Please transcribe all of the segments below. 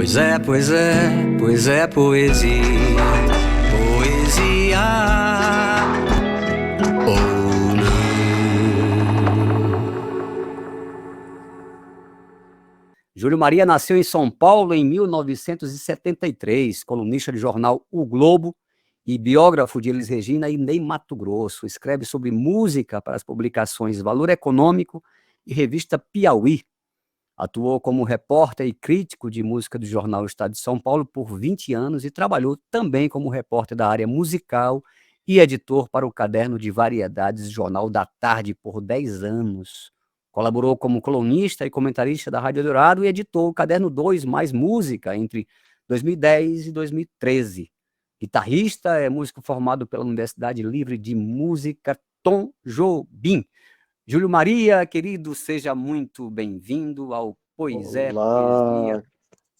Pois é, pois é poesia, poesia ou não. Júlio Maria nasceu em São Paulo em 1973, colunista de jornal O Globo e biógrafo de Elis Regina e Ney Matogrosso. Escreve sobre música para as publicações Valor Econômico e revista Piauí. Atuou como repórter e crítico de música do jornal Estado de São Paulo por 20 anos e trabalhou também como repórter da área musical e editor para o Caderno de Variedades Jornal da Tarde por 10 anos. Colaborou como colunista e comentarista da Rádio Eldorado e editou o Caderno 2 Mais Música entre 2010 e 2013. Guitarrista, é músico formado pela Universidade Livre de Música Tom Jobim. Júlio Maria, querido, seja muito bem-vindo ao Poesia, Olá,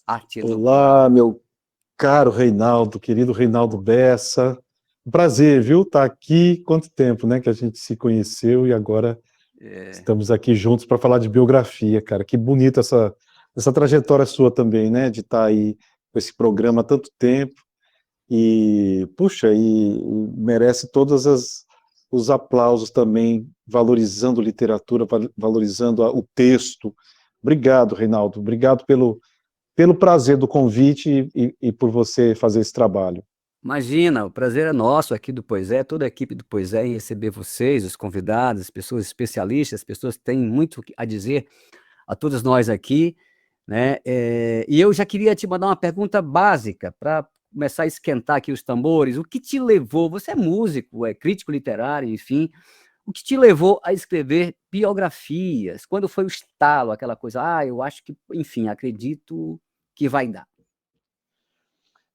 Arte Eloquente. olá, meu caro Reinaldo, querido Reinaldo Bessa. Prazer, viu? Tá aqui. Quanto tempo, né, que a gente se conheceu e agora estamos aqui juntos para falar de biografia, cara. Que bonita essa trajetória sua também, né, de estar aí com esse programa há tanto tempo e, puxa, e merece os aplausos também, valorizando literatura, valorizando o texto. Obrigado, Reinaldo. Obrigado pelo prazer do convite e por você fazer esse trabalho. Imagina, o prazer é nosso aqui do Poesia, toda a equipe do Poesia em receber vocês, os convidados, as pessoas especialistas, as pessoas que têm muito a dizer a todos nós aqui, né? E eu já queria te mandar uma pergunta básica para começar a esquentar aqui os tambores. O que te levou? Você é músico, é crítico literário, enfim. O que te levou a escrever biografias? Quando foi o estalo, aquela coisa, eu acho que, enfim, acredito que vai dar.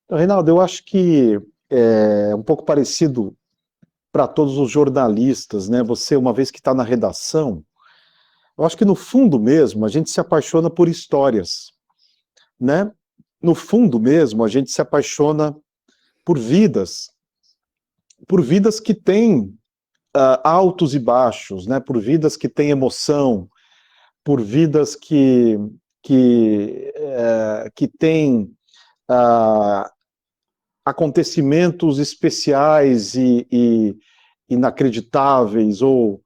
Então, Reinaldo, eu acho que é um pouco parecido para todos os jornalistas, né? Você, uma vez que está na redação, eu acho que no fundo mesmo a gente se apaixona por histórias, né? No fundo mesmo a gente se apaixona por vidas que têm altos e baixos, né? Por vidas que têm emoção, por vidas que têm acontecimentos especiais e inacreditáveis ou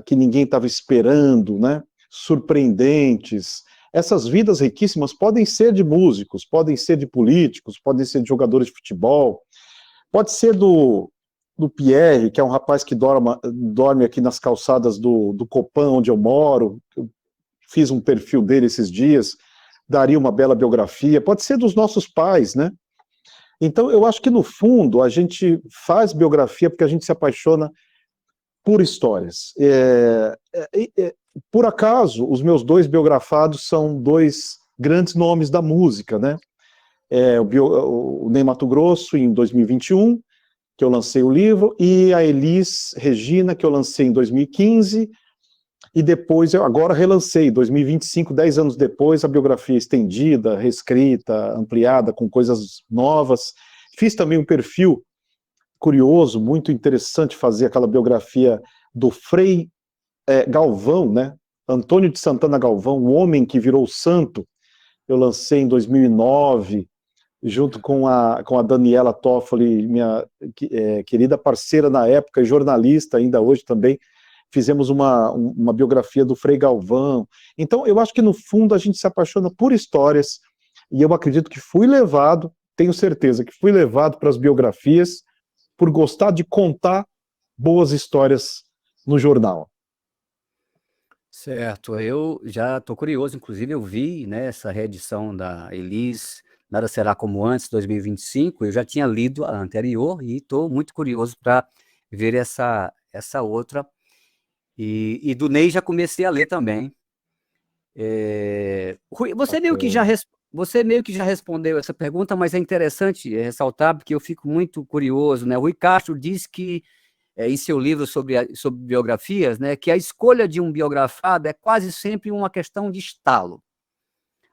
que ninguém estava esperando, né? Surpreendentes. Essas vidas riquíssimas podem ser de músicos, podem ser de políticos, podem ser de jogadores de futebol, pode ser do Pierre, que é um rapaz que dorme aqui nas calçadas do Copan, onde eu moro. Eu fiz um perfil dele esses dias, daria uma bela biografia. Pode ser dos nossos pais, né? Então, eu acho que, no fundo, a gente faz biografia porque a gente se apaixona por histórias. Por acaso, os meus dois biografados são dois grandes nomes da música, né? O Ney Matogrosso, em 2021, que eu lancei o livro, e a Elis Regina, que eu lancei em 2015, e depois eu agora relancei, em 2025, 10 anos depois, a biografia estendida, reescrita, ampliada, com coisas novas. Fiz também um perfil curioso, muito interessante, fazer aquela biografia do Frei Galvão, né? Antônio de Santana Galvão, o homem que virou santo. Eu lancei em 2009, junto com a Daniela Toffoli, minha querida parceira na época, e jornalista ainda hoje também. Fizemos uma biografia do Frei Galvão. Então, eu acho que, no fundo, a gente se apaixona por histórias, e eu acredito que fui levado, tenho certeza que fui levado para as biografias por gostar de contar boas histórias no jornal. Certo, eu já estou curioso, inclusive eu vi, né, essa reedição da Elis, Nada Será Como Antes, 2025, eu já tinha lido a anterior e estou muito curioso para ver essa outra. E do Ney já comecei a ler também. Rui, você meio que já respondeu essa pergunta, mas é interessante ressaltar, porque eu fico muito curioso, né? Rui Castro diz que, em seu livro sobre biografias, né, que a escolha de um biografado é quase sempre uma questão de estalo.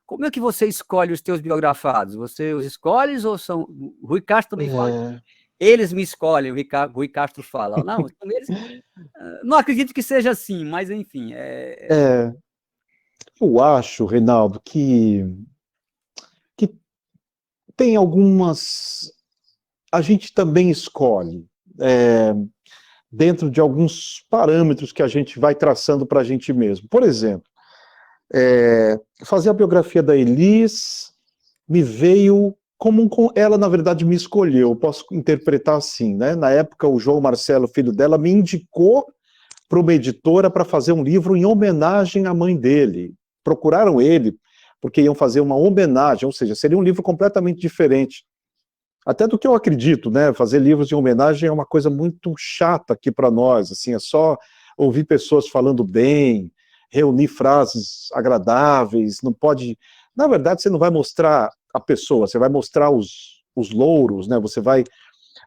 Como é que você escolhe os teus biografados? Você os escolhe ou são... Rui Castro também fala. Eles me escolhem, o Rui Castro fala. Não, eles... Não acredito que seja assim, mas enfim. Eu acho, Reinaldo, que tem algumas... A gente também escolhe, dentro de alguns parâmetros que a gente vai traçando para a gente mesmo. Por exemplo, fazer a biografia da Elis me veio como ela, na verdade, me escolheu. Eu posso interpretar assim, né? Na época, o João Marcelo, filho dela, me indicou para uma editora para fazer um livro em homenagem à mãe dele. Procuraram ele porque iam fazer uma homenagem, ou seja, seria um livro completamente diferente. Até do que eu acredito, né? Fazer livros de homenagem é uma coisa muito chata aqui para nós, assim, é só ouvir pessoas falando bem, reunir frases agradáveis, não pode... Na verdade, você não vai mostrar a pessoa, você vai mostrar os louros, né? Você vai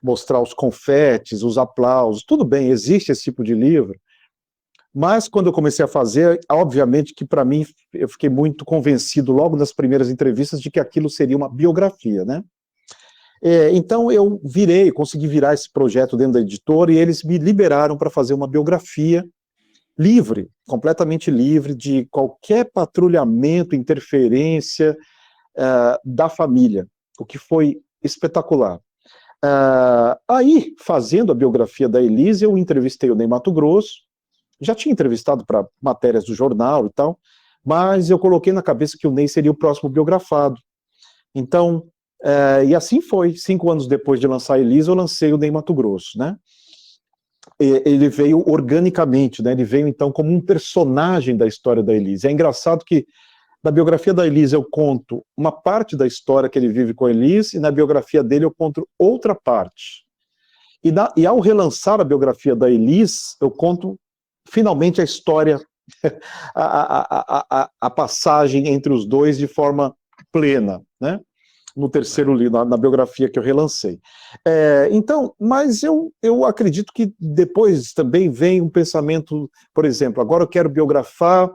mostrar os confetes, os aplausos, tudo bem, existe esse tipo de livro, mas quando eu comecei a fazer, obviamente que para mim, eu fiquei muito convencido logo nas primeiras entrevistas de que aquilo seria uma biografia, né? Então eu consegui virar esse projeto dentro da editora e eles me liberaram para fazer uma biografia livre, completamente livre de qualquer patrulhamento, interferência da família, o que foi espetacular. Aí, fazendo a biografia da Elis, eu entrevistei o Ney Matogrosso, já tinha entrevistado para matérias do jornal e tal, mas eu coloquei na cabeça que o Ney seria o próximo biografado. Então, e assim foi. 5 anos depois de lançar a Elis, eu lancei o Ney Matogrosso, né? Ele veio organicamente, né? Ele veio, então, como um personagem da história da Elis. É engraçado que na biografia da Elis eu conto uma parte da história que ele vive com a Elis, e na biografia dele eu conto outra parte. E ao relançar a biografia da Elis, eu conto finalmente a história, a passagem entre os dois de forma plena, né? No terceiro livro, na biografia que eu relancei. Então, mas eu acredito que depois também vem um pensamento, por exemplo, agora eu quero biografar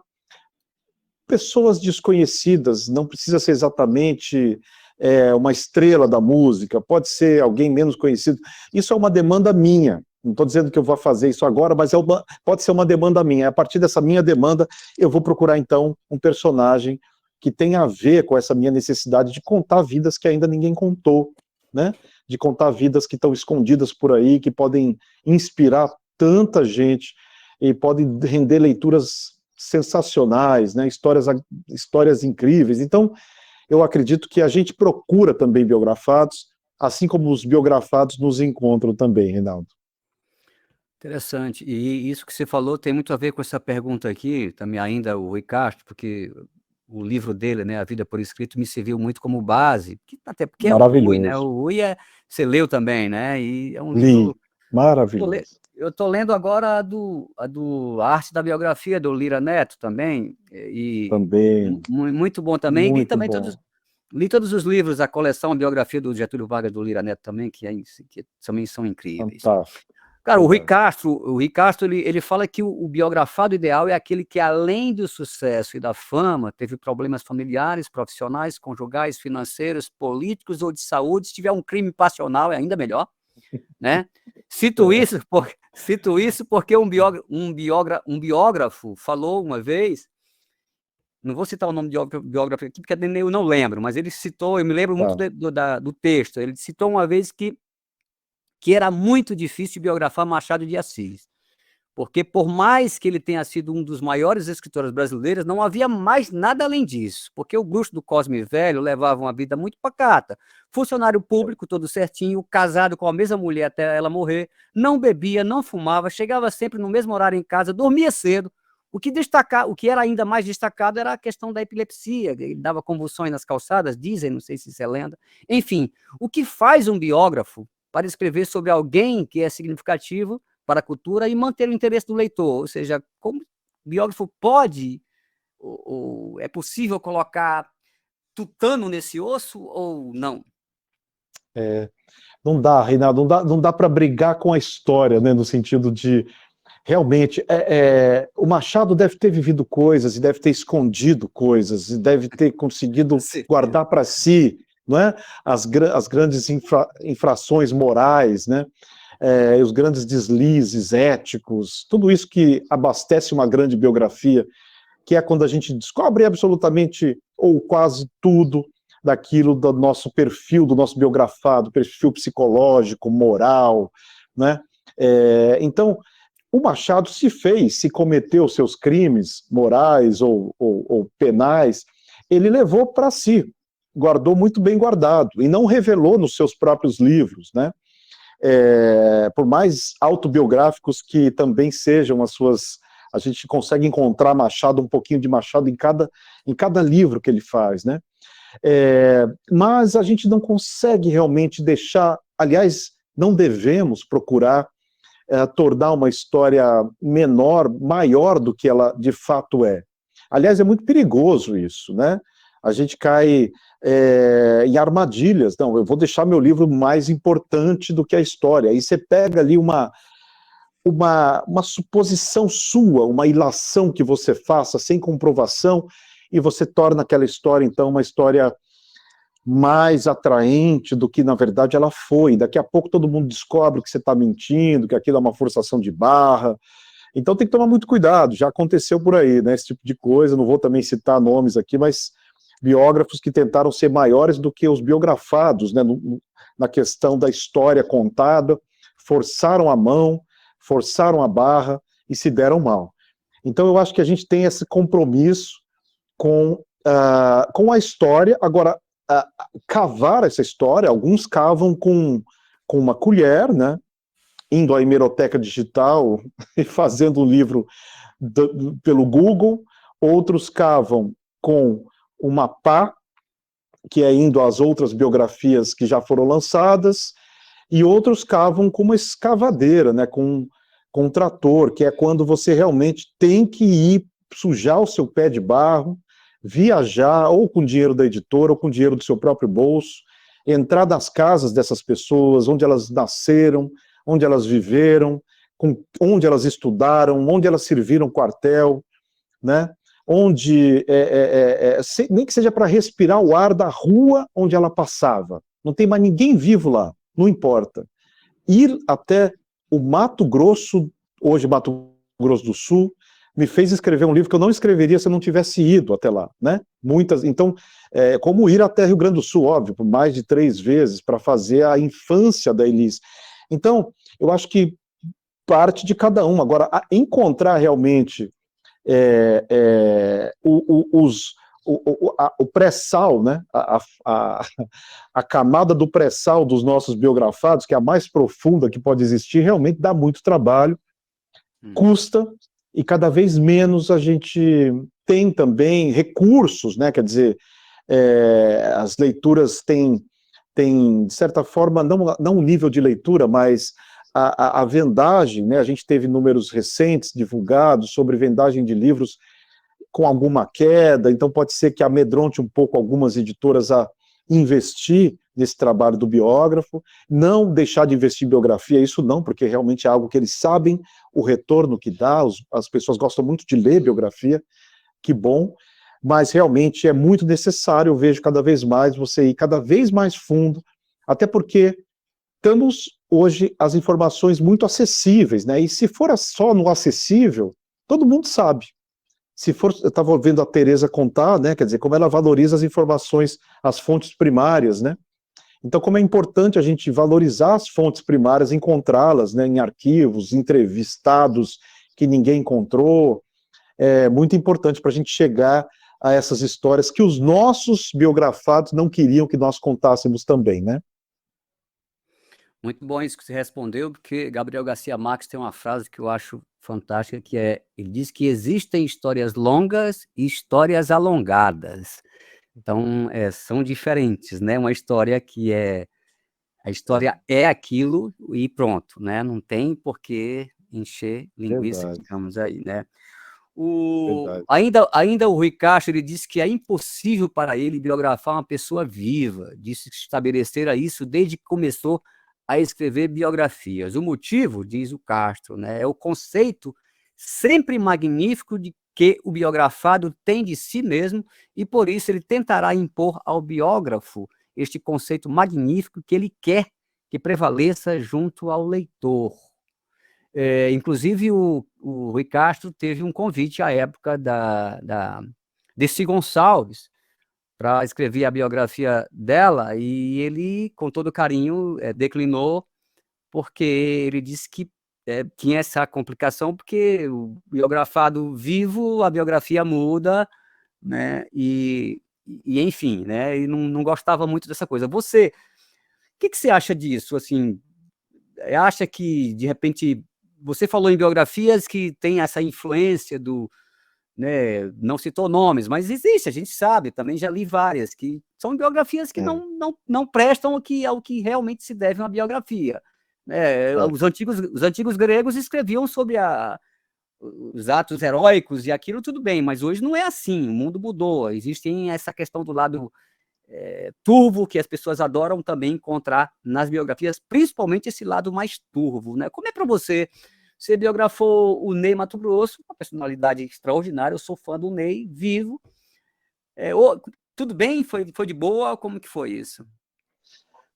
pessoas desconhecidas, não precisa ser exatamente uma estrela da música, pode ser alguém menos conhecido. Isso é uma demanda minha. Não estou dizendo que eu vou fazer isso agora, mas pode ser uma demanda minha. A partir dessa minha demanda, eu vou procurar, então, um personagem que tenha a ver com essa minha necessidade de contar vidas que ainda ninguém contou, né? De contar vidas que estão escondidas por aí, que podem inspirar tanta gente e podem render leituras sensacionais, né? Histórias incríveis. Então, eu acredito que a gente procura também biografados, assim como os biografados nos encontram também, Reinaldo. Interessante. E isso que você falou tem muito a ver com essa pergunta aqui, também ainda o Rui Castro, porque o livro dele, né, A Vida por Escrito, me serviu muito como base, até porque é o Rui, né? Maravilhoso. O Rui você leu também, né? E é um Li, livro. maravilhoso. Eu estou lendo agora a Arte da Biografia do Lira Neto também, e Também, muito bom também. muito bom. Li todos os livros, a coleção, a biografia do Getúlio Vargas do Lira Neto também, que também são incríveis. Fantástico. Cara, Fantástico. o Rui Castro ele fala que o biografado ideal é aquele que, além do sucesso e da fama, teve problemas familiares, profissionais, conjugais, financeiros, políticos ou de saúde. Se tiver um crime passional, é ainda melhor, né? Cito isso porque um biógrafo falou uma vez, não vou citar o nome de biógrafo aqui, porque eu não lembro, mas ele citou, eu me lembro muito do texto, ele citou uma vez que era muito difícil biografar Machado de Assis, porque por mais que ele tenha sido um dos maiores escritores brasileiros, não havia mais nada além disso, porque o Bruxo do Cosme Velho levava uma vida muito pacata, funcionário público todo certinho, casado com a mesma mulher até ela morrer, não bebia, não fumava, chegava sempre no mesmo horário em casa, dormia cedo. O que era ainda mais destacado era a questão da epilepsia, ele dava convulsões nas calçadas, dizem, não sei se isso é lenda. Enfim, o que faz um biógrafo para escrever sobre alguém que é significativo para a cultura e manter o interesse do leitor? Ou seja, como o biógrafo pode, ou é possível colocar tutano nesse osso ou não? Não dá, Reinaldo, não dá para brigar com a história, né, no sentido de, realmente, o Machado deve ter vivido coisas, e deve ter escondido coisas, e deve ter conseguido guardar para si, não é? As grandes infrações morais, né? Os grandes deslizes éticos, tudo isso que abastece uma grande biografia. que é quando a gente descobre absolutamente ou quase tudo daquilo do nosso perfil, do nosso biografado, perfil psicológico, moral, né? Então, o Machado se cometeu seus crimes morais ou penais, ele levou para si, guardou muito bem guardado, e não revelou nos seus próprios livros, né? Por mais autobiográficos que também sejam as suas, a gente consegue encontrar Machado, um pouquinho de Machado em cada livro que ele faz, né? Mas a gente não consegue realmente deixar, aliás, não devemos procurar tornar uma história menor, maior do que ela de fato é. Aliás, é muito perigoso isso, né? A gente cai em armadilhas. Não, eu vou deixar meu livro mais importante do que a história. Aí você pega ali uma suposição sua, uma ilação que você faça sem comprovação, e você torna aquela história, então, uma história mais atraente do que, na verdade, ela foi. Daqui a pouco todo mundo descobre que você está mentindo, que aquilo é uma forçação de barra. Então tem que tomar muito cuidado, já aconteceu por aí, né, esse tipo de coisa. Não vou também citar nomes aqui, mas biógrafos que tentaram ser maiores do que os biografados, né, na questão da história contada, forçaram a mão, forçaram a barra e se deram mal. Então eu acho que a gente tem esse compromisso com a história. Agora, cavar essa história, alguns cavam com uma colher, né, indo à hemeroteca digital e fazendo um livro pelo Google. Outros cavam com uma pá, que é indo às outras biografias que já foram lançadas, e outros cavam com uma escavadeira, né, com um trator, que é quando você realmente tem que ir sujar o seu pé de barro, viajar, ou com dinheiro da editora, ou com dinheiro do seu próprio bolso, entrar nas casas dessas pessoas, onde elas nasceram, onde elas viveram, onde elas estudaram, onde elas serviram quartel, né? Onde, nem que seja para respirar o ar da rua onde ela passava. Não tem mais ninguém vivo lá, não importa. Ir até o Mato Grosso, hoje Mato Grosso do Sul, me fez escrever um livro que eu não escreveria se eu não tivesse ido até lá, né? Então, como ir até Rio Grande do Sul, óbvio, por mais de 3 vezes, para fazer a infância da Elis. Então, eu acho que parte de cada um. Agora, encontrar realmente o pré-sal, né? A camada do pré-sal dos nossos biografados, que é a mais profunda que pode existir, realmente dá muito trabalho, custa, e cada vez menos a gente tem também recursos, né? Quer dizer, as leituras têm, de certa forma, não um nível de leitura, mas a vendagem, né? A gente teve números recentes divulgados sobre vendagem de livros com alguma queda, então pode ser que amedronte um pouco algumas editoras a investir nesse trabalho do biógrafo, não deixar de investir em biografia, isso não, porque realmente é algo que eles sabem o retorno que dá, as pessoas gostam muito de ler biografia, que bom, mas realmente é muito necessário, eu vejo cada vez mais você ir cada vez mais fundo, até porque temos hoje as informações muito acessíveis, né? E se for só no acessível, todo mundo sabe. Se for, eu estava ouvindo a Tereza contar, né? Quer dizer, como ela valoriza as informações, as fontes primárias, né? Então, como é importante a gente valorizar as fontes primárias, encontrá-las, né, em arquivos, entrevistados que ninguém encontrou, é muito importante para a gente chegar a essas histórias que os nossos biografados não queriam que nós contássemos também, né? Muito bom isso que você respondeu, porque Gabriel Garcia Marques tem uma frase que eu acho fantástica, que ele diz que existem histórias longas e histórias alongadas. Então, são diferentes, né? Uma história a história é aquilo e pronto, né? Não tem por que encher linguiça, Verdade, digamos aí, né? verdade. Ainda o Rui Castro, ele disse que é impossível para ele biografar uma pessoa viva, disse que estabelecera isso desde que começou a escrever biografias. O motivo, diz o Castro, né, é o conceito sempre magnífico de que o biografado tem de si mesmo, e por isso ele tentará impor ao biógrafo este conceito magnífico que ele quer que prevaleça junto ao leitor. Inclusive, o o Rui Castro teve um convite à época Dercy Gonçalves para escrever a biografia dela, e ele, com todo carinho, declinou, porque ele disse que tinha essa complicação, porque o biografado vivo, a biografia muda, né? E enfim, né? E não gostava muito dessa coisa. Você, o que você acha disso? Assim, acha que, de repente, você falou em biografias que tem essa influência do, né, não citou nomes, mas existe, a gente sabe, também já li várias, que são biografias que não prestam ao que realmente se deve uma biografia. Os antigos gregos escreviam sobre os atos heróicos e aquilo, tudo bem, mas hoje não é assim, o mundo mudou, existe essa questão do lado turvo, que as pessoas adoram também encontrar nas biografias, principalmente esse lado mais turvo, né? Como é para você? Você biografou o Ney Matogrosso, uma personalidade extraordinária, eu sou fã do Ney, vivo. Tudo bem? Foi de boa? Como que foi isso?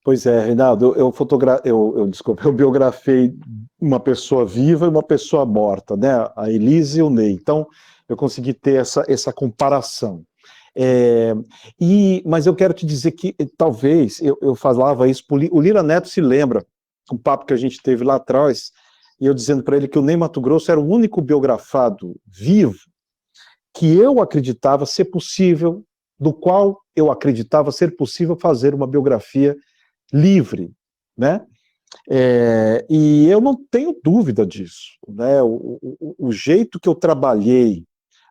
Pois é, Reinaldo, eu biografei uma pessoa viva e uma pessoa morta, né? A Elise e o Ney. Então, eu consegui ter essa comparação. Mas eu quero te dizer que talvez eu falava isso, o Lira Neto se lembra, um papo que a gente teve lá atrás, e eu dizendo para ele que o Ney Matogrosso era o único biografado vivo que eu acreditava ser possível, do qual eu acreditava ser possível fazer uma biografia livre, né? E eu não tenho dúvida disso, né? O jeito que eu trabalhei,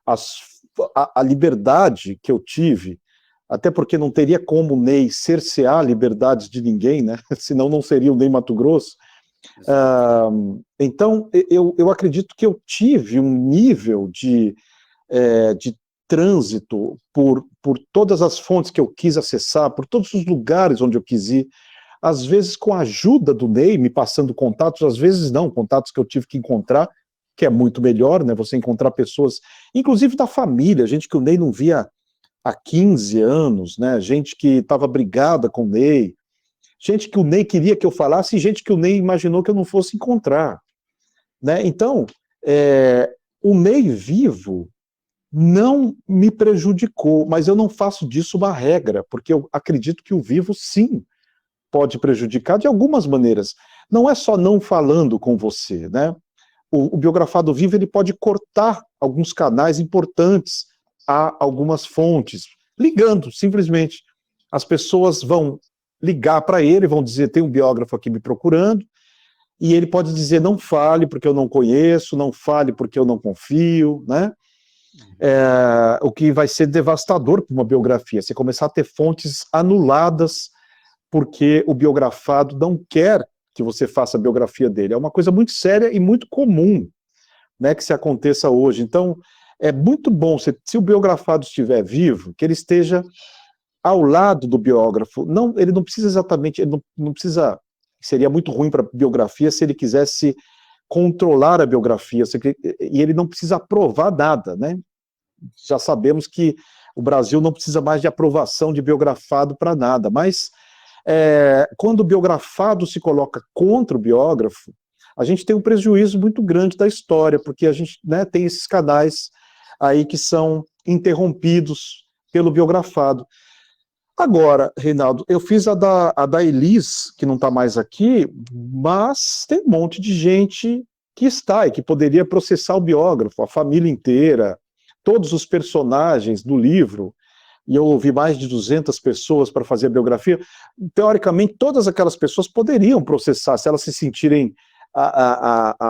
a liberdade que eu tive, até porque não teria como o Ney cercear liberdades de ninguém, né? Senão não seria o Ney Matogrosso. Então, eu acredito que eu tive um nível de trânsito por todas as fontes que eu quis acessar, por todos os lugares onde eu quis ir, às vezes com a ajuda do Ney, me passando contatos, às vezes não, contatos que eu tive que encontrar, que é muito melhor, né, você encontrar pessoas, inclusive da família, gente que o Ney não via há 15 anos, né, gente que estava brigada com o Ney, gente que o Ney queria que eu falasse e gente que o Ney imaginou que eu não fosse encontrar, né? Então, o Ney vivo não me prejudicou, mas eu não faço disso uma regra, porque eu acredito que o vivo, sim, pode prejudicar de algumas maneiras. Não é só não falando com você, né? O biografado vivo, ele pode cortar alguns canais importantes a algumas fontes, ligando, simplesmente. As pessoas vão ligar para ele, vão dizer, tem um biógrafo aqui me procurando, e ele pode dizer, não fale porque eu não conheço, não fale porque eu não confio, né? O que vai ser devastador para uma biografia, você começar a ter fontes anuladas porque o biografado não quer que você faça a biografia dele. É uma coisa muito séria e muito comum, né, que se aconteça hoje. Então, é muito bom, se o biografado estiver vivo, que ele esteja ao lado do biógrafo. Não, ele não precisa exatamente, ele não precisa, seria muito ruim para a biografia se ele quisesse controlar a biografia, e ele não precisa aprovar nada, né? Já sabemos que o Brasil não precisa mais de aprovação de biografado para nada, mas quando o biografado se coloca contra o biógrafo, a gente tem um prejuízo muito grande da história, porque a gente, né, tem esses canais aí que são interrompidos pelo biografado. Agora, Reinaldo, eu fiz a da Elis, que não está mais aqui, mas tem um monte de gente que está e que poderia processar o biógrafo, a família inteira, todos os personagens do livro, e eu ouvi mais de 200 pessoas para fazer a biografia, teoricamente todas aquelas pessoas poderiam processar, se elas se sentirem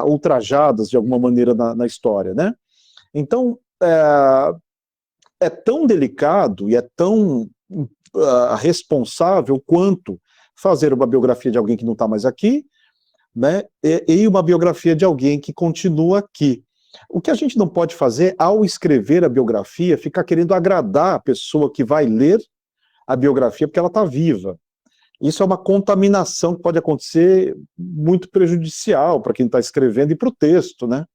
ultrajadas de alguma maneira na história, né? Então, é tão delicado e é tão responsável quanto fazer uma biografia de alguém que não está mais aqui, né? E uma biografia de alguém que continua aqui. O que a gente não pode fazer ao escrever a biografia, ficar querendo agradar a pessoa que vai ler a biografia porque ela está viva. Isso é uma contaminação que pode acontecer muito prejudicial para quem está escrevendo e para o texto, né?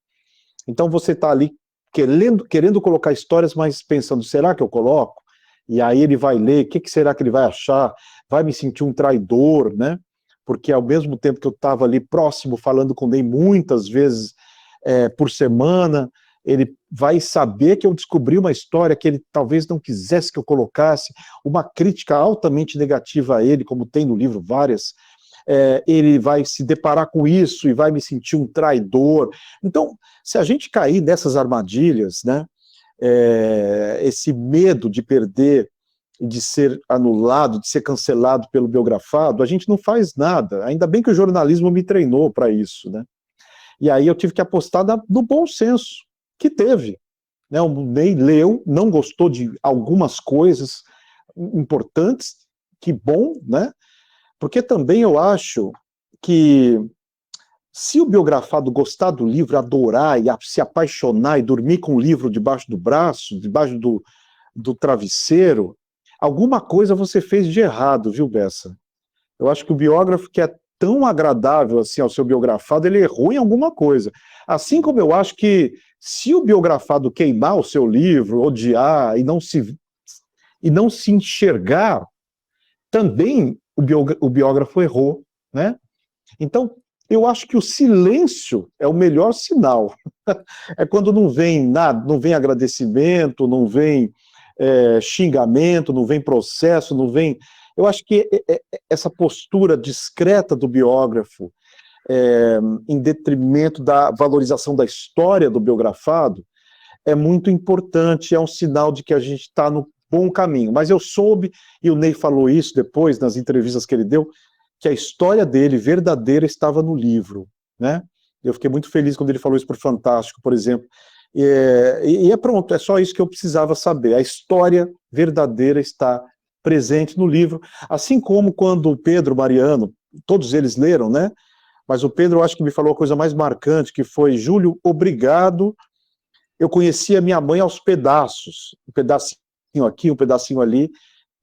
Então você está ali querendo colocar histórias, mas pensando, será que eu coloco? E aí ele vai ler, o que será que ele vai achar? Vai me sentir um traidor, né? Porque ao mesmo tempo que eu estava ali próximo, falando com ele muitas vezes, por semana, ele vai saber que eu descobri uma história que ele talvez não quisesse que eu colocasse, uma crítica altamente negativa a ele, como tem no livro várias, ele vai se deparar com isso e vai me sentir um traidor. Então, se a gente cair nessas armadilhas, né, esse medo de perder, de ser anulado, de ser cancelado pelo biografado, a gente não faz nada. Ainda bem que o jornalismo me treinou para isso, né? E aí eu tive que apostar no bom senso, que teve. Né? O Ney leu, não gostou de algumas coisas importantes, que bom, né? Porque também eu acho que se o biografado gostar do livro, adorar e se apaixonar e dormir com o livro debaixo do braço, debaixo do travesseiro, alguma coisa você fez de errado, viu, Bessa? Eu acho que o biógrafo que é tão agradável assim ao seu biografado, ele errou em alguma coisa. Assim como eu acho que se o biografado queimar o seu livro, odiar e não se enxergar, também o biógrafo errou, né? Então, eu acho que o silêncio é o melhor sinal. É quando não vem nada, não vem agradecimento, não vem xingamento, não vem processo, não vem... Eu acho que essa postura discreta do biógrafo, em detrimento da valorização da história do biografado, é muito importante, é um sinal de que a gente está no bom caminho. Mas eu soube, e o Ney falou isso depois, nas entrevistas que ele deu, que a história dele, verdadeira, estava no livro, né? Eu fiquei muito feliz quando ele falou isso para o Fantástico, por exemplo. E é pronto, é só isso que eu precisava saber. A história verdadeira está presente no livro, assim como quando o Pedro Mariano, todos eles leram, né? Mas o Pedro, eu acho que me falou a coisa mais marcante, que foi: Júlio, obrigado, eu conheci a minha mãe aos pedaços, um pedacinho aqui, um pedacinho ali,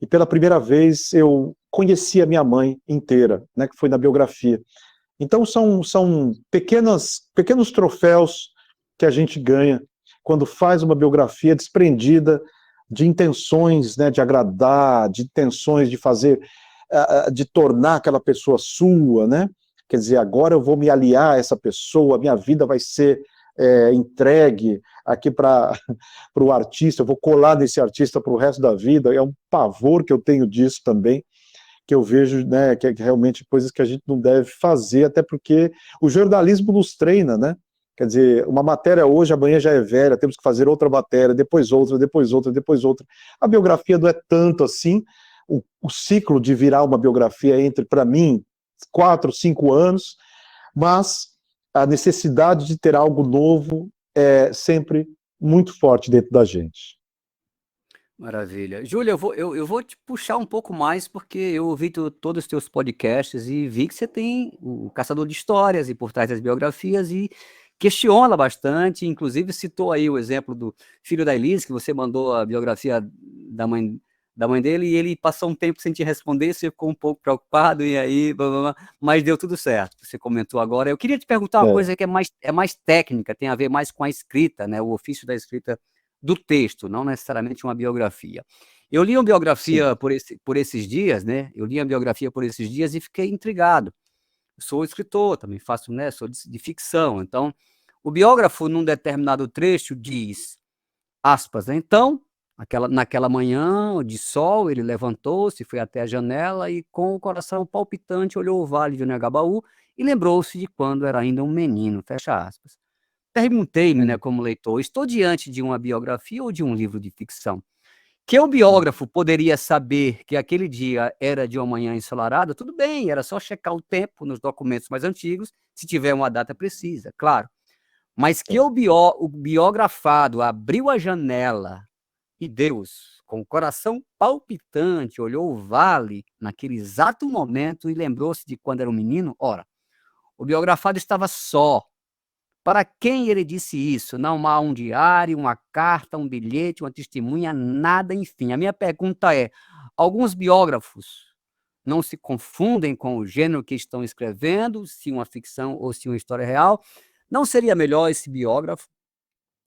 e pela primeira vez eu conheci a minha mãe inteira, né, que foi na biografia. Então são pequenos troféus que a gente ganha quando faz uma biografia desprendida de intenções, né, de agradar, de intenções de fazer, de tornar aquela pessoa sua, né? Quer dizer, agora eu vou me aliar a essa pessoa, a minha vida vai ser entregue aqui para o artista, eu vou colar nesse artista para o resto da vida. É um pavor que eu tenho disso também, que eu vejo, né, que é realmente coisas que a gente não deve fazer, até porque o jornalismo nos treina, né? Quer dizer, uma matéria hoje, amanhã já é velha, temos que fazer outra matéria, depois outra, depois outra, depois outra. A biografia não é tanto assim. O ciclo de virar uma biografia entre, para mim, 4, 5 anos, mas a necessidade de ter algo novo é sempre muito forte dentro da gente. Maravilha. Júlia, eu vou te puxar um pouco mais, porque eu ouvi todos os teus podcasts e vi que você tem o Caçador de Histórias e Por Trás das Biografias, e questiona bastante, inclusive citou aí o exemplo do filho da Elise, que você mandou a biografia da mãe dele, e ele passou um tempo sem te responder, você ficou um pouco preocupado, e aí, blá, blá, blá, mas deu tudo certo, você comentou agora. Eu queria te perguntar uma coisa que é mais técnica, tem a ver mais com a escrita, né, o ofício da escrita do texto, não necessariamente uma biografia. Eu li uma biografia por esses dias, né? Eu li a biografia por esses dias e fiquei intrigado. Eu sou escritor, também faço, né? Sou de ficção. Então, o biógrafo, num determinado trecho, diz, aspas, né? Então, naquela manhã de sol, ele levantou-se, foi até a janela e, com o coração palpitante, olhou o vale de Anhangabaú e lembrou-se de quando era ainda um menino, fecha aspas. Perguntei-me, né, como leitor, estou diante de uma biografia ou de um livro de ficção? Que o biógrafo poderia saber que aquele dia era de uma manhã ensolarada, tudo bem, era só checar o tempo nos documentos mais antigos, se tiver uma data precisa, claro. Mas que o biografado abriu a janela e Deus, com o coração palpitante, olhou o vale naquele exato momento e lembrou-se de quando era um menino, ora, o biografado estava só. Para quem ele disse isso? Não há um diário, uma carta, um bilhete, uma testemunha, nada, enfim. A minha pergunta é: alguns biógrafos não se confundem com o gênero que estão escrevendo, se uma ficção ou se uma história real? Não seria melhor esse biógrafo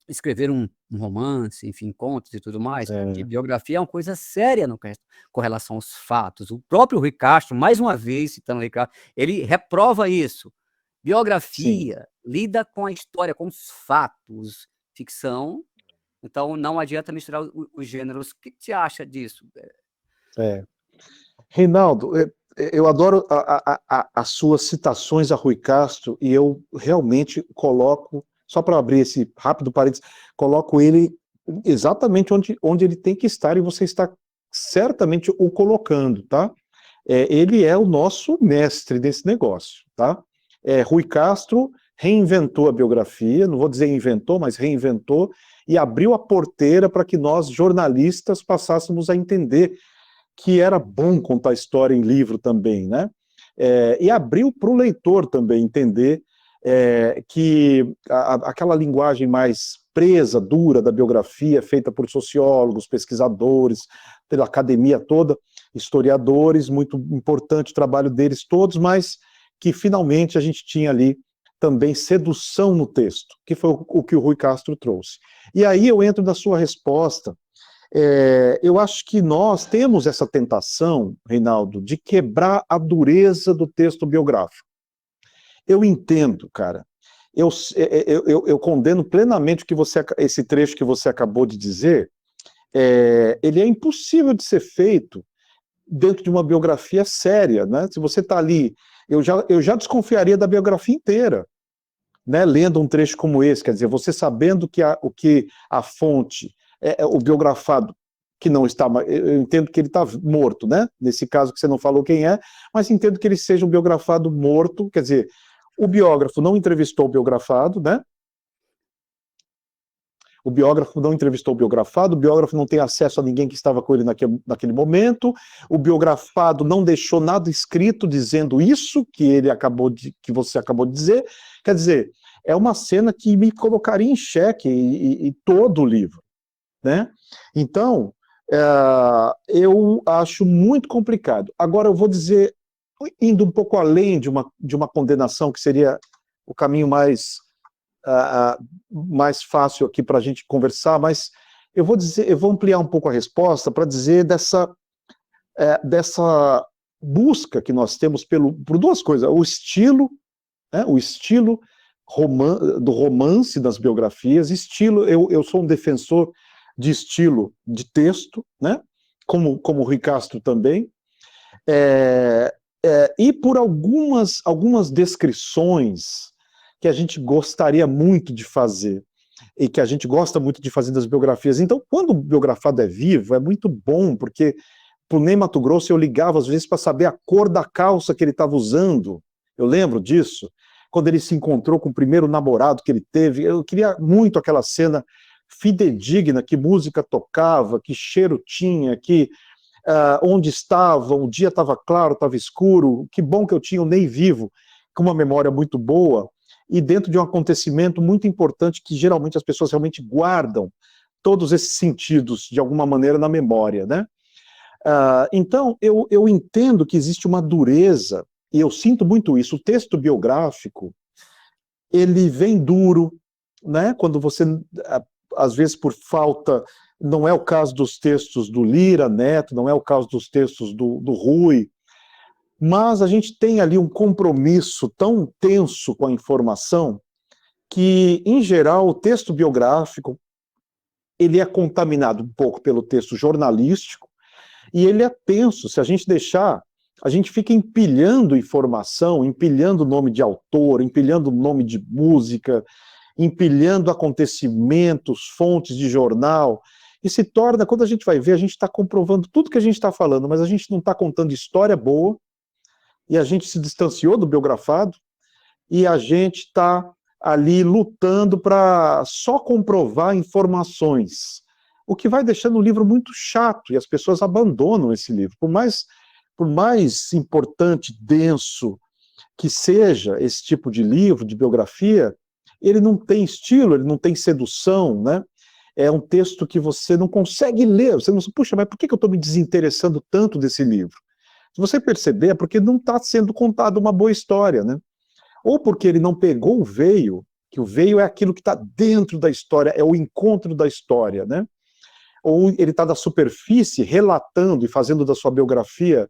escrever um romance, enfim, contos e tudo mais? Porque biografia é uma coisa séria com relação aos fatos. O próprio Rui Castro, mais uma vez citando o Rui Castro, ele reprova isso. Biografia lida com a história, com os fatos. Ficção, então não adianta misturar os gêneros. O que você acha disso? Reinaldo, eu adoro as suas citações a Rui Castro, e eu realmente coloco, só para abrir esse rápido parênteses, coloco ele exatamente onde ele tem que estar, e você está certamente o colocando, tá? Ele é o nosso mestre desse negócio, tá? Rui Castro reinventou a biografia, não vou dizer inventou, mas reinventou, e abriu a porteira para que nós, jornalistas, passássemos a entender que era bom contar história em livro também, né? E abriu para o leitor também entender que aquela linguagem mais presa, dura da biografia, feita por sociólogos, pesquisadores, pela academia toda, historiadores, muito importante o trabalho deles todos, mas que finalmente a gente tinha ali também sedução no texto, que foi o que o Rui Castro trouxe. E aí eu entro na sua resposta. Eu acho que nós temos essa tentação, Reinaldo, de quebrar a dureza do texto biográfico. Eu entendo, cara. Eu condeno plenamente esse trecho que você acabou de dizer. Ele é impossível de ser feito dentro de uma biografia séria, né? Se você está ali, eu já desconfiaria da biografia inteira, né? Lendo um trecho como esse, quer dizer, você sabendo que a fonte, o biografado, que não está, eu entendo que ele está morto, né? Nesse caso que você não falou quem é, mas entendo que ele seja um biografado morto, quer dizer, o biógrafo não entrevistou o biografado, né? O biógrafo não entrevistou o biografado, o biógrafo não tem acesso a ninguém que estava com ele naquele momento, o biografado não deixou nada escrito dizendo isso que você acabou de dizer. Quer dizer, é uma cena que me colocaria em xeque e todo o livro, né? Então, eu acho muito complicado. Agora, eu vou dizer, indo um pouco além de uma condenação, que seria o caminho mais fácil aqui para a gente conversar, mas eu vou ampliar um pouco a resposta para dizer dessa busca que nós temos por duas coisas: o estilo, né, do romance das biografias, eu sou um defensor de estilo de texto, né, como o Rui Castro também, e por algumas descrições que a gente gostaria muito de fazer, e que a gente gosta muito de fazer das biografias. Então, quando o biografado é vivo, é muito bom, porque pro Ney Matogrosso eu ligava às vezes para saber a cor da calça que ele estava usando. Eu lembro disso, quando ele se encontrou com o primeiro namorado que ele teve. Eu queria muito aquela cena fidedigna, que música tocava, que cheiro tinha, onde estava, o dia estava claro, estava escuro. Que bom que eu tinha o Ney vivo, com uma memória muito boa, e dentro de um acontecimento muito importante que geralmente as pessoas realmente guardam todos esses sentidos de alguma maneira na memória, né? Então, eu entendo que existe uma dureza, e eu sinto muito isso. O texto biográfico, ele vem duro, né? Quando você, às vezes por falta, não é o caso dos textos do Lira Neto, não é o caso dos textos do Rui, mas a gente tem ali um compromisso tão tenso com a informação que, em geral, o texto biográfico ele é contaminado um pouco pelo texto jornalístico, e ele é tenso. Se a gente deixar, a gente fica empilhando informação, empilhando nome de autor, empilhando nome de música, empilhando acontecimentos, fontes de jornal, e se torna, quando a gente vai ver, a gente está comprovando tudo que a gente está falando, mas a gente não está contando história boa, e a gente se distanciou do biografado, e a gente está ali lutando para só comprovar informações, o que vai deixando o livro muito chato, e as pessoas abandonam esse livro. Por mais importante, denso que seja esse tipo de livro, de biografia, ele não tem estilo, ele não tem sedução, né? É um texto que você não consegue ler, você não, puxa, mas por que eu estou me desinteressando tanto desse livro? Se você perceber, é porque não está sendo contada uma boa história, né? Ou porque ele não pegou o veio, que o veio é aquilo que está dentro da história, é o encontro da história, né? Ou ele está da superfície, relatando e fazendo da sua biografia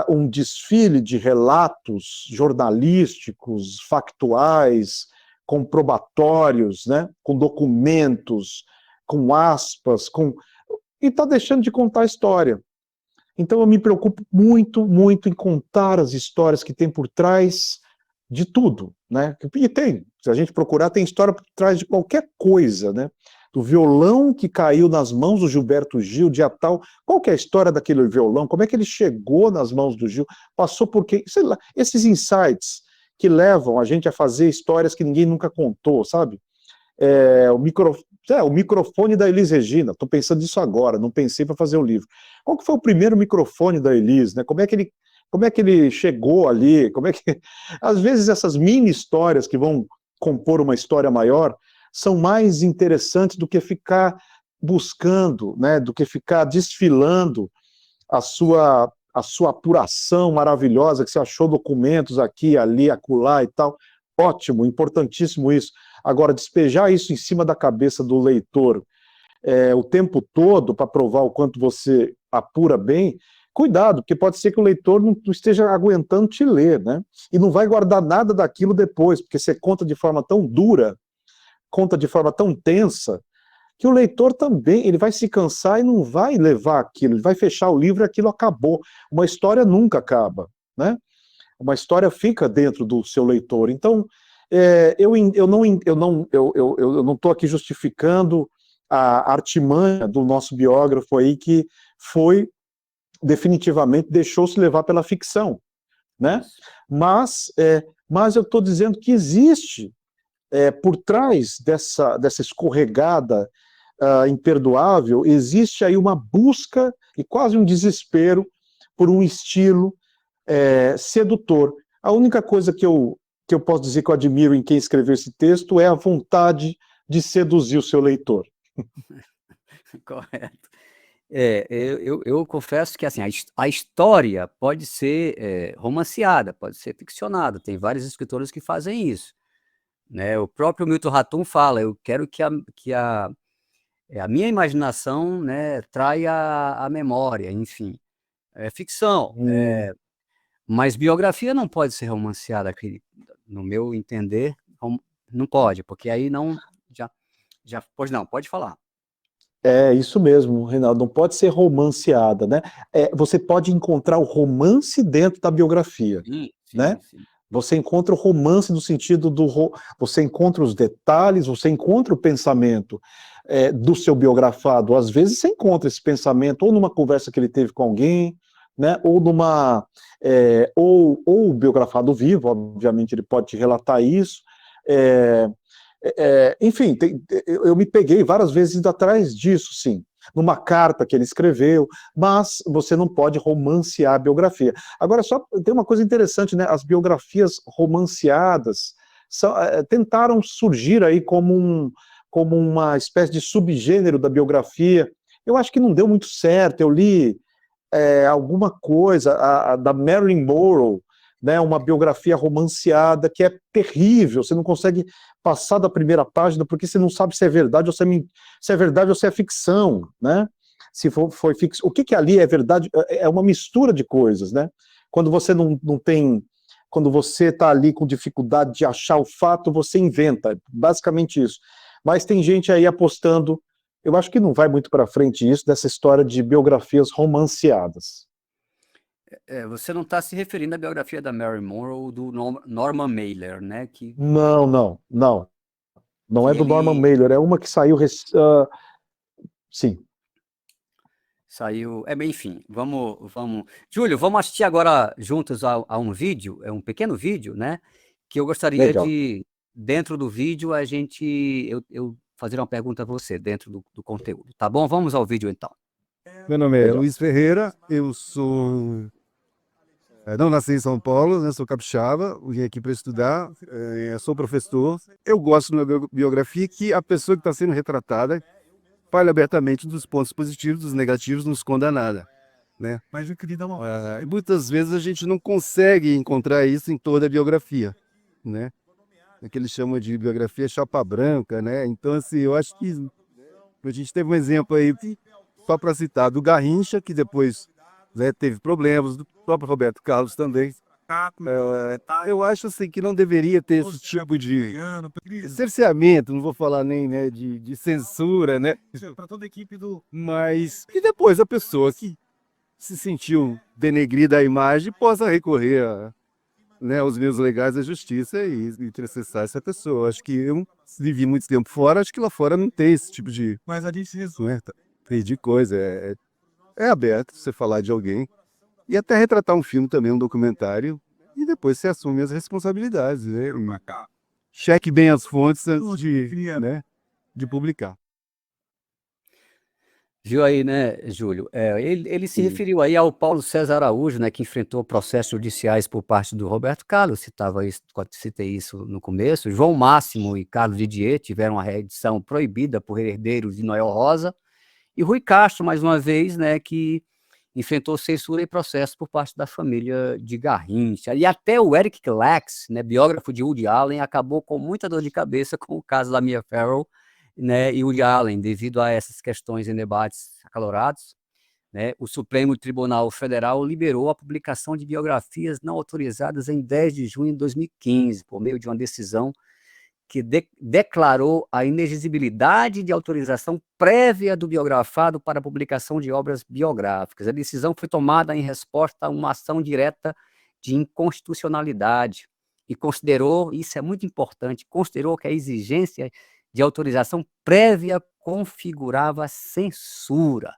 um desfile de relatos jornalísticos, factuais, comprobatórios, né, com documentos, com aspas, e está deixando de contar a história. Então eu me preocupo muito, muito em contar as histórias que tem por trás de tudo, né? E tem, se a gente procurar, tem história por trás de qualquer coisa, né? Do violão que caiu nas mãos do Gilberto Gil, dia tal, qual que é a história daquele violão? Como é que ele chegou nas mãos do Gil? Passou por quê? Sei lá, esses insights que levam a gente a fazer histórias que ninguém nunca contou, sabe? O microfone da Elis Regina, estou pensando nisso agora, não pensei para fazer o livro. Qual que foi o primeiro microfone da Elis, né? Como é que ele chegou ali? Às vezes essas mini histórias que vão compor uma história maior são mais interessantes do que ficar buscando, né? Do que ficar desfilando a sua apuração maravilhosa, que você achou documentos aqui, ali, acolá e tal. Ótimo, importantíssimo isso. Agora, despejar isso em cima da cabeça do leitor o tempo todo para provar o quanto você apura bem, cuidado, porque pode ser que o leitor não esteja aguentando te ler, né? E não vai guardar nada daquilo depois, porque você conta de forma tão dura, conta de forma tão tensa, que o leitor também, ele vai se cansar e não vai levar aquilo, ele vai fechar o livro e aquilo acabou. Uma história nunca acaba, né? Uma história fica dentro do seu leitor. Então, eu não estou aqui justificando a artimanha do nosso biógrafo aí, que foi, definitivamente, deixou-se levar pela ficção, né? Mas eu estou dizendo que existe, por trás dessa escorregada imperdoável, existe aí uma busca e quase um desespero por um estilo sedutor. A única coisa que eu posso dizer que eu admiro em quem escreveu esse texto é a vontade de seduzir o seu leitor. Correto. Eu confesso que assim, a história pode ser romanceada, pode ser ficcionada, tem vários escritores que fazem isso, né? O próprio Milton Ratum fala, eu quero que a minha imaginação, né, traia a memória, enfim. É ficção, mas biografia não pode ser romanceada, no meu entender, não pode, porque aí não, pois não, pode falar. É isso mesmo, Reinaldo, não pode ser romanceada, né? Você pode encontrar o romance dentro da biografia, Sim, né? sim. Você encontra o romance no sentido você encontra os detalhes, você encontra o pensamento do seu biografado. Às vezes você encontra esse pensamento ou numa conversa que ele teve com alguém, né? Ou ou o biografado vivo, obviamente ele pode te relatar isso. Enfim, eu me peguei várias vezes indo atrás disso, sim, numa carta que ele escreveu, mas você não pode romancear a biografia. Agora, só tem uma coisa interessante, né? As biografias romanceadas tentaram surgir aí como uma espécie de subgênero da biografia. Eu acho que não deu muito certo. Eu li alguma coisa da Marilyn Monroe, né, uma biografia romanceada que é terrível, você não consegue passar da primeira página porque você não sabe se é verdade ou se é verdade ou se é ficção, né? Se foi ficção, o que ali é verdade? É uma mistura de coisas, né? Quando você não tem, quando você está ali com dificuldade de achar o fato, você inventa, basicamente isso. Mas tem gente aí apostando, eu acho que não vai muito para frente isso, dessa história de biografias romanceadas. Você não está se referindo à biografia da Marilyn Monroe ou do Norman Mailer, né? Não. Não Que é do Norman ele Mailer, é uma que saiu. Sim. saiu. Enfim, vamos. Júlio, vamos assistir agora juntos a um vídeo, um pequeno vídeo, né? Que eu gostaria Legal. dentro do vídeo, eu fazer uma pergunta a você, dentro do conteúdo. Tá bom? Vamos ao vídeo então. Meu nome é Legal. Luiz Ferreira, eu não nasci em São Paulo, né, sou capixaba, vim aqui para estudar, sou professor. Eu gosto na minha biografia que a pessoa que está sendo retratada fale abertamente dos pontos positivos, dos negativos, não esconda nada, né? Mas eu queria dar uma... E muitas vezes a gente não consegue encontrar isso em toda a biografia, né? O que eles chamam de biografia chapa branca, né? Então, assim, eu acho que a gente teve um exemplo aí, só para citar, do Garrincha, que depois né, teve problemas, do próprio Roberto Carlos também. Eu acho assim que não deveria ter esse tipo de cerceamento, não vou falar nem, né, de censura, né? Para toda a equipe do. Mas que depois a pessoa que se sentiu denegrida a imagem possa recorrer né, aos meios legais da justiça e processar essa pessoa. Acho que eu vivi muito tempo fora, acho que lá fora não tem esse tipo de. Mas a gente resolve. De coisa. É aberto você falar de alguém. E até retratar um filme também, um documentário, e depois você assume as responsabilidades, né? Cheque bem as fontes antes né, de publicar. Viu aí, né, Júlio? Ele se referiu aí ao Paulo César Araújo, né, que enfrentou processos judiciais por parte do Roberto Carlos, citei isso no começo. João Máximo e Carlos Didier tiveram a reedição proibida por herdeiros de Noel Rosa, e Rui Castro, mais uma vez, né, que enfrentou censura e processo por parte da família de Garrincha. E até o Eric Lax, né, biógrafo de Woody Allen, acabou com muita dor de cabeça com o caso da Mia Farrow, né, e Woody Allen, devido a essas questões em debates acalorados. Né, o Supremo Tribunal Federal liberou a publicação de biografias não autorizadas em 10 de junho de 2015, por meio de uma decisão que declarou a inexigibilidade de autorização prévia do biografado para a publicação de obras biográficas. A decisão foi tomada em resposta a uma ação direta de inconstitucionalidade e considerou, isso é muito importante, considerou que a exigência de autorização prévia configurava censura,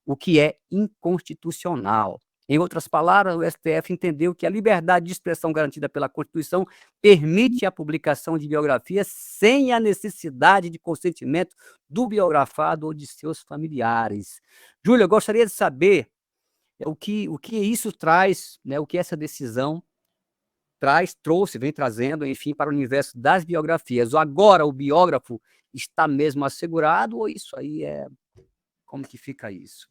o que é inconstitucional. Em outras palavras, o STF entendeu que a liberdade de expressão garantida pela Constituição permite a publicação de biografias sem a necessidade de consentimento do biografado ou de seus familiares. Júlia, eu gostaria de saber o que isso traz, né, o que essa decisão vem trazendo, enfim, para o universo das biografias. Agora o biógrafo está mesmo assegurado ou isso aí como que fica isso?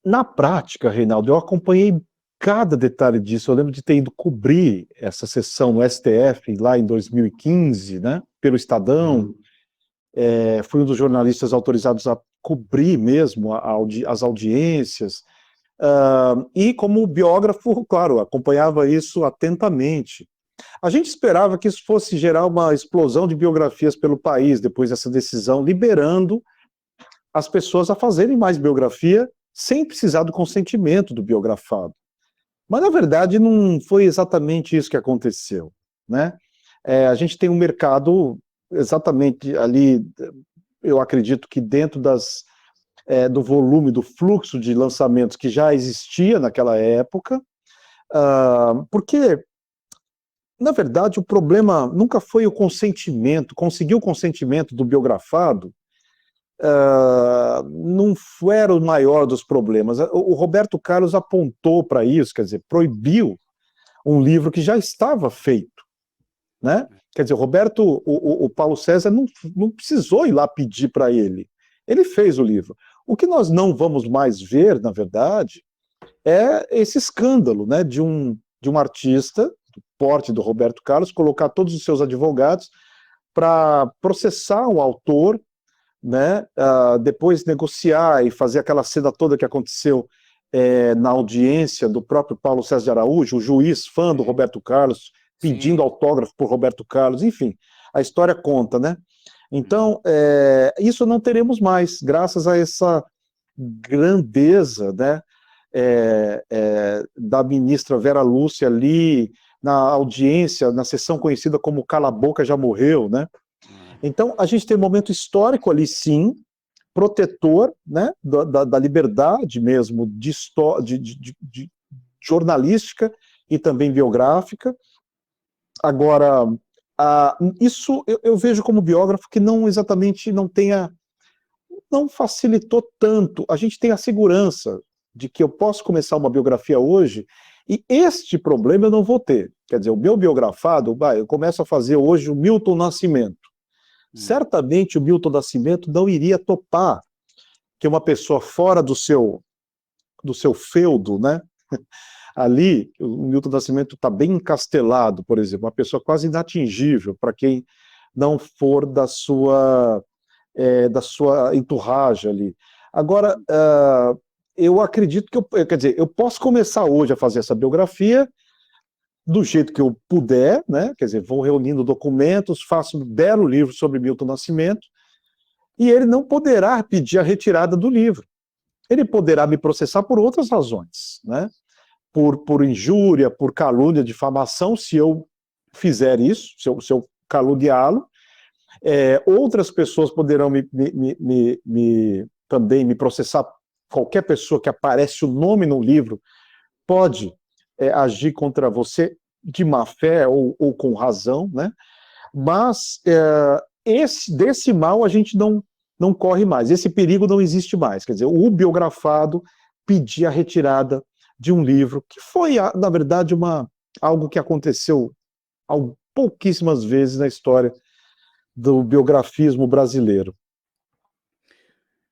Na prática, Reinaldo, eu acompanhei cada detalhe disso. Eu lembro de ter ido cobrir essa sessão no STF lá em 2015, né, pelo Estadão. Fui um dos jornalistas autorizados a cobrir mesmo as audiências. E como biógrafo, claro, acompanhava isso atentamente. A gente esperava que isso fosse gerar uma explosão de biografias pelo país, depois dessa decisão, liberando as pessoas a fazerem mais biografia sem precisar do consentimento do biografado. Mas, na verdade, não foi exatamente isso que aconteceu, né? A gente tem um mercado exatamente ali, eu acredito que dentro do volume, do fluxo de lançamentos que já existia naquela época, porque, na verdade, o problema nunca foi o consentimento, conseguir o consentimento do biografado, não era o maior dos problemas. O Roberto Carlos apontou para isso, quer dizer, proibiu um livro que já estava feito, né? Quer dizer, o Paulo César não precisou ir lá pedir para ele. Ele fez o livro. O que nós não vamos mais ver, na verdade, é esse escândalo, né, de um artista, do porte do Roberto Carlos, colocar todos os seus advogados para processar um autor, né, depois negociar e fazer aquela cena toda que aconteceu na audiência do próprio Paulo César de Araújo, o juiz fã do Roberto Carlos, pedindo autógrafo por Roberto Carlos, enfim, a história conta, né? Então, isso não teremos mais, graças a essa grandeza, né, da ministra Vera Lúcia ali, na audiência, na sessão conhecida como Cala a Boca Já Morreu, né? Então, a gente tem um momento histórico ali, sim, protetor, né, da liberdade mesmo de jornalística e também biográfica. Agora, isso eu vejo como biógrafo que não facilitou tanto. A gente tem a segurança de que eu posso começar uma biografia hoje e este problema eu não vou ter. Quer dizer, o meu biografado, eu começo a fazer hoje o Milton Nascimento. Certamente o Milton Nascimento não iria topar que uma pessoa fora do seu feudo, né? Ali, o Milton Nascimento está bem encastelado, por exemplo, uma pessoa quase inatingível para quem não for da sua entourage ali. Agora, eu acredito que quer dizer, eu posso começar hoje a fazer essa biografia do jeito que eu puder, né? Quer dizer, vou reunindo documentos, faço um belo livro sobre Milton Nascimento, e ele não poderá pedir a retirada do livro. Ele poderá me processar por outras razões, né? Por injúria, por calúnia, difamação, se eu fizer isso, se eu caluniá-lo. Outras pessoas poderão também me processar. Qualquer pessoa que aparece o nome no livro pode agir contra você de má fé ou com razão, né? Mas desse mal a gente não corre mais, esse perigo não existe mais. Quer dizer, o biografado pedir a retirada de um livro, que foi, na verdade, algo que aconteceu pouquíssimas vezes na história do biografismo brasileiro.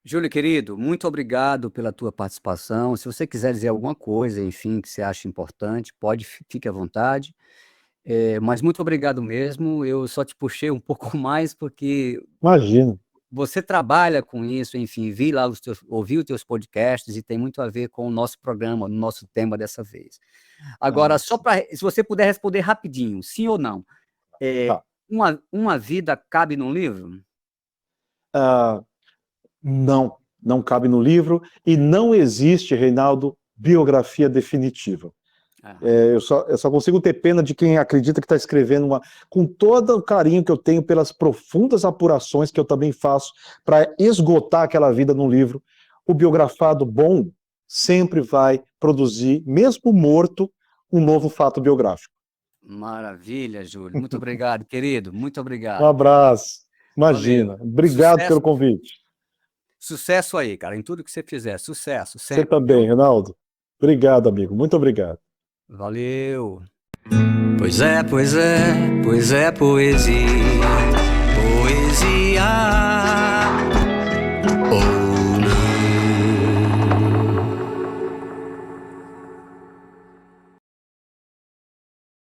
Júlio, querido, muito obrigado pela tua participação. Se você quiser dizer alguma coisa, enfim, que você acha importante, fique à vontade. Mas muito obrigado mesmo. Eu só te puxei um pouco mais porque Imagino. você trabalha com isso, enfim, ouvi os teus podcasts e tem muito a ver com o nosso programa, o nosso tema dessa vez. Agora, se você puder responder rapidinho, sim ou não, Tá. uma vida cabe num livro? Não cabe no livro, e não existe, Reinaldo, biografia definitiva. Eu só consigo ter pena de quem acredita que está escrevendo com todo o carinho que eu tenho pelas profundas apurações que eu também faço para esgotar aquela vida num livro. O biografado bom sempre vai produzir, mesmo morto, um novo fato biográfico. Maravilha, Júlio. Muito obrigado, querido. Muito obrigado. Um abraço. Imagina. Valeu. Obrigado pelo convite. Sucesso aí, cara, em tudo que você fizer. Sucesso. Você também, Reinaldo. Obrigado, amigo. Muito obrigado. Valeu. Pois é, poesia. Poesia.